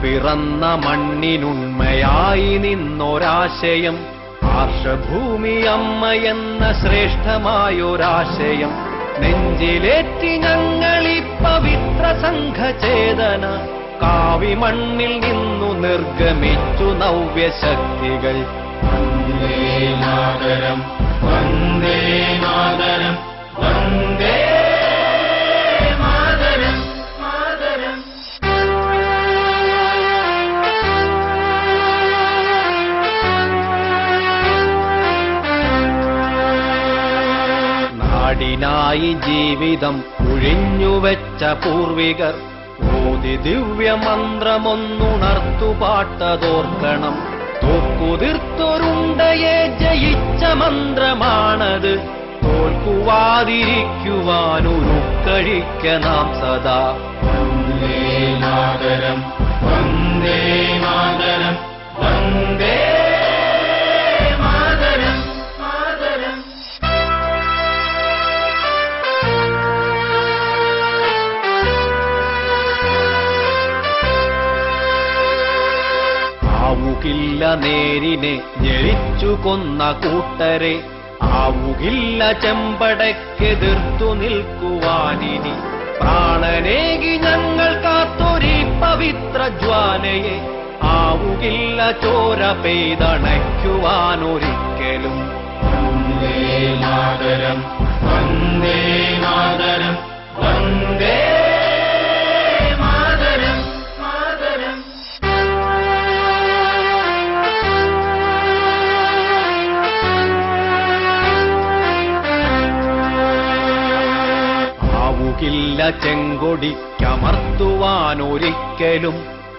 പിറന്ന മണ്ണിനുണ്മയായി നിന്നൊരാശയം, ആർഷഭൂമി അമ്മയെന്ന ശ്രേഷ്ഠമായൊരാശയം നെഞ്ചിലേറ്റി ഞങ്ങളീ പവിത്ര സംഘചേതന. കാവിമണ്ണിൽ നിന്നു നിർഗമിച്ചു നവ്യശക്തികൾ. വന്ദേ മാതരം, വന്ദേ മാതരം, വന്ദേ മാതരം, മാതരം. നാടിനായി ജീവിതം ഒഴിഞ്ഞുവെച്ച പൂർവികർ ഓതി ദിവ്യമന്ത്രമൊന്നുണർത്തുപാട്ടതോർക്കണം. തോക്കുതിർത്തൊരുണ്ടയെ ജയിച്ച മന്ത്രമാണത്. തോൽക്കുവാതിരിക്കുവാനുരുക്കഴിക്ക നാം സദാ. വന്ദേ മാതരം, വന്ദേ മാതരം, വന്ദേ മാതരം, മാതരം. ആവുകില്ല നേരിനെ ഞെരിച്ചു കൊന്ന കൂട്ടരെ, ആവുകില്ല ചെമ്പടക്കെതിർത്തു നിൽക്കുവാനിനി. പ്രാണനേകി ഞങ്ങൾ കാത്തൊരീ പവിത്ര ജ്വാലയെ, ആവുകില്ല ചോര പെയ്തണയ്ക്കുവാനൊരിക്കലും. വന്ദേ മാതരം, വന്ദേ മാതരം, വന്ദേ മാതരം, മാതരം. ആവുകില്ല ചെങ്കൊടിക്കമർത്തുവാനൊരിക്കലും.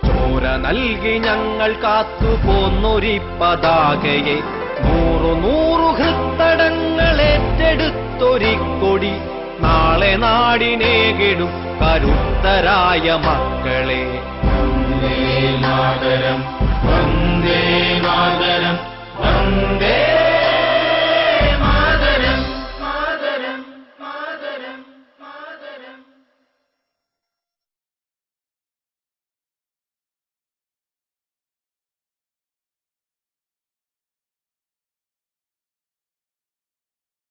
ചോര നൽകി ഞങ്ങൾ കാത്തുപോന്നൊരി പതാകയെ, നൂറു നൂറു ഹൃത്തടങ്ങളേറ്റെടുത്തൊരിക്കൊടി. നാളെ നാടിനേകിടും കരുത്തരായ മക്കളെ. വന്ദേ മാതരം, വന്ദേ മാതരം, വന്ദേ